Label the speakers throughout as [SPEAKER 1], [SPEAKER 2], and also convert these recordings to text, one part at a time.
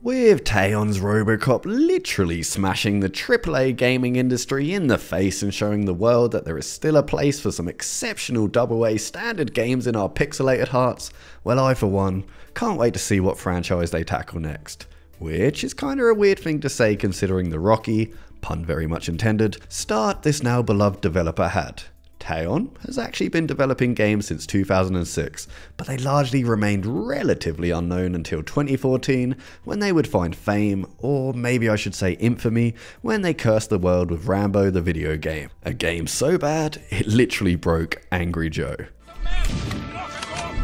[SPEAKER 1] With Teyon's Robocop literally smashing the AAA gaming industry in the face and showing the world that there is still a place for some exceptional AA standard games in our pixelated hearts, well, I for one can't wait to see what franchise they tackle next. Which is kinda a weird thing to say considering the rocky, pun very much intended, start this now beloved developer had. Teyon has actually been developing games since 2006, but they largely remained relatively unknown until 2014 when they would find fame, or maybe I should say infamy, when they cursed the world with Rambo the video game. A game so bad, it literally broke Angry Joe.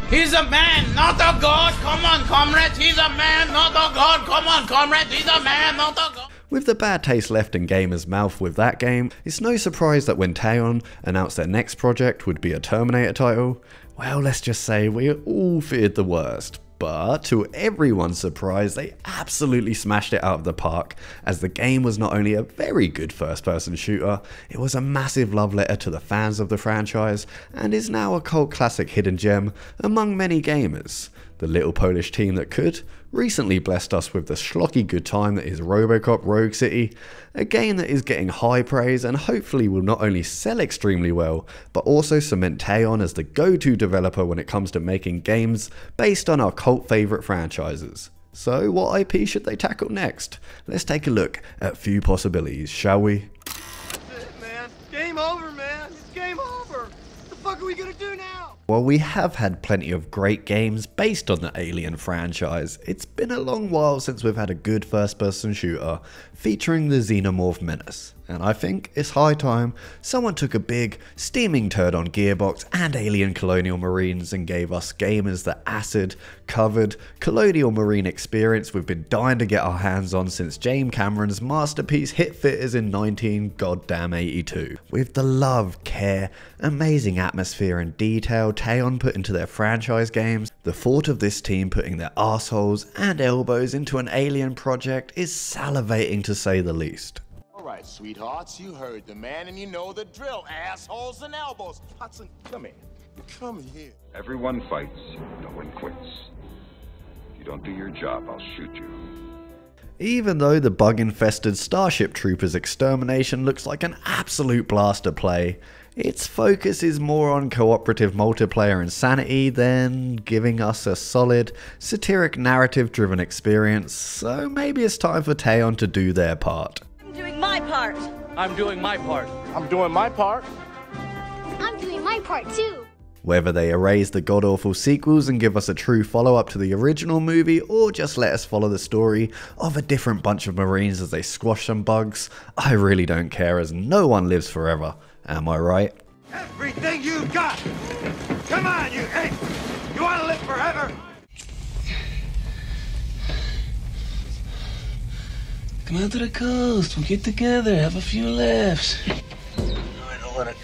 [SPEAKER 2] He's a man, not a god. Come on, comrades. He's a man, not a god. Come on, comrades. He's a man, not a god.
[SPEAKER 1] With the bad taste left in gamers' mouth with that game, it's no surprise that when Teyon announced their next project would be a Terminator title, well, let's just say we all feared the worst. But to everyone's surprise, they absolutely smashed it out of the park, as the game was not only a very good first-person shooter, it was a massive love letter to the fans of the franchise, and is now a cult classic hidden gem among many gamers. The little Polish team that could recently blessed us with the schlocky good time that is Robocop Rogue City, a game that is getting high praise and hopefully will not only sell extremely well, but also cement Teyon as the go-to developer when it comes to making games based on our cult favourite franchises. So what IP should they tackle next? Let's take a look at a few possibilities, shall we?
[SPEAKER 3] That's it, man. Game over, man. It's game over. What the fuck are we gonna do now?
[SPEAKER 1] While we have had plenty of great games based on the Alien franchise, it's been a long while since we've had a good first-person shooter featuring the Xenomorph menace, and I think it's high time someone took a big, steaming turd on Gearbox and Alien Colonial Marines and gave us gamers the acid-covered Colonial Marine experience we've been dying to get our hands on since James Cameron's masterpiece hit theaters in 1982. With the love, care, amazing atmosphere and detail Teyon put into their franchise games, the thought of this team putting their assholes and elbows into an Alien project is salivating to say the least.
[SPEAKER 4] Alright, sweethearts, you heard the man and you know the drill. Assholes and elbows. Hudson, come here. Come here.
[SPEAKER 5] Everyone fights, no one quits. If you don't do your job, I'll shoot you.
[SPEAKER 1] Even though the bug-infested Starship Troopers extermination looks like an absolute blast to play, its focus is more on cooperative multiplayer insanity than giving us a solid, satiric narrative-driven experience, so maybe it's time for Teyon to do their part.
[SPEAKER 6] I'm doing my part.
[SPEAKER 2] I'm doing my part.
[SPEAKER 4] I'm doing my part.
[SPEAKER 6] I'm doing my part too.
[SPEAKER 1] Whether they erase the god-awful sequels and give us a true follow-up to the original movie, or just let us follow the story of a different bunch of Marines as they squash some bugs, I really don't care, as no one lives forever. Am I right?
[SPEAKER 3] Everything you got. Come on, you ape. You want to live forever?
[SPEAKER 7] Come out to the coast. We'll get together, have a few laughs. I know what a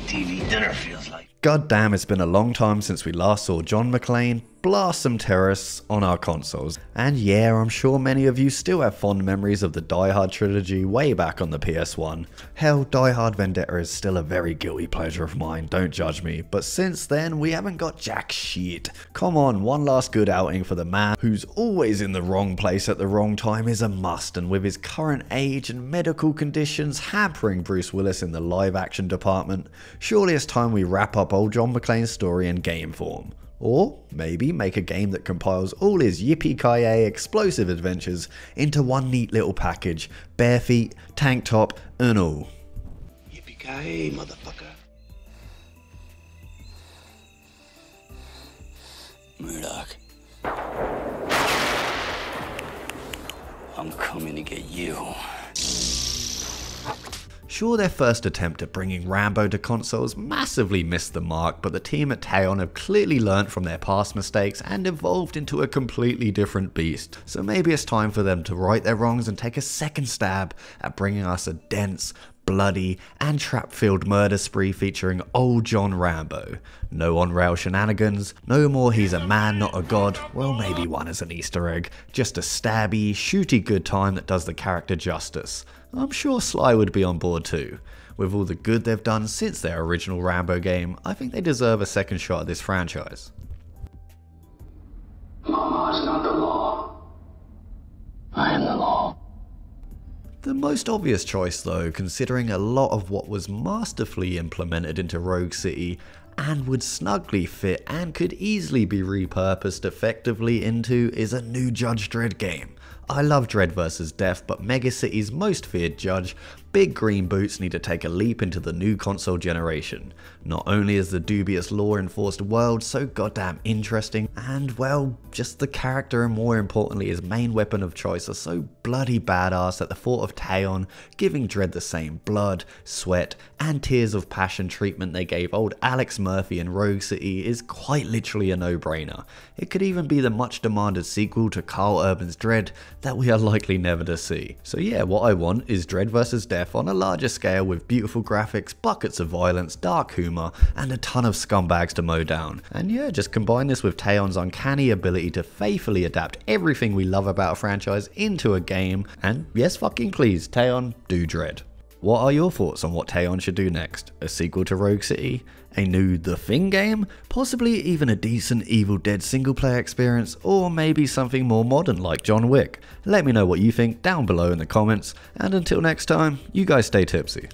[SPEAKER 7] TV dinner feels like.
[SPEAKER 1] God damn, it's been a long time since we last saw John McClane blast some terrorists on our consoles. And yeah, I'm sure many of you still have fond memories of the Die Hard trilogy way back on the PS1. Hell, Die Hard Vendetta is still a very guilty pleasure of mine, don't judge me, but since then we haven't got jack shit. Come on, one last good outing for the man who's always in the wrong place at the wrong time is a must, and with his current age and medical conditions hampering Bruce Willis in the live action department, surely it's time we wrap up old John McClane's story in game form. Or maybe make a game that compiles all his yippee-ki-yay explosive adventures into one neat little package, bare feet, tank top, and all.
[SPEAKER 7] Yippee-ki-yay, motherfucker. Murdoch. I'm coming to get you.
[SPEAKER 1] Sure, their first attempt at bringing Rambo to consoles massively missed the mark, but the team at Teyon have clearly learnt from their past mistakes and evolved into a completely different beast. So maybe it's time for them to right their wrongs and take a second stab at bringing us a dense, bloody, and trap-filled murder spree featuring old John Rambo. No on-rail shenanigans, no more he's a man not a god, well maybe one is an Easter egg, just a stabby, shooty good time that does the character justice. I'm sure Sly would be on board too. With all the good they've done since their original Rambo game, I think they deserve a second shot at this franchise.
[SPEAKER 7] Mama is not the law. I am the law.
[SPEAKER 1] The most obvious choice though, considering a lot of what was masterfully implemented into Rogue City and would snugly fit and could easily be repurposed effectively into, is a new Judge Dredd game. I love Dredd vs Death, but Mega City's most feared judge, Big Green Boots, need to take a leap into the new console generation. Not only is the dubious law-enforced world so goddamn interesting, and well, just the character and more importantly his main weapon of choice are so bloody badass that the thought of Teyon giving Dredd the same blood, sweat, and tears of passion treatment they gave old Alex Murphy in Rogue City is quite literally a no-brainer. It could even be the much demanded sequel to Carl Urban's Dredd that we are likely never to see. So yeah, what I want is Dredd vs Death on a larger scale with beautiful graphics, buckets of violence, dark humour, and a ton of scumbags to mow down. And yeah, just combine this with Teyon's uncanny ability to faithfully adapt everything we love about a franchise into a game, and yes fucking please, Teyon, do Dredd. What are your thoughts on what Teyon should do next? A sequel to Rogue City? A new The Thing game? Possibly even a decent Evil Dead single player experience? Or maybe something more modern like John Wick? Let me know what you think down below in the comments, and until next time, you guys stay tipsy.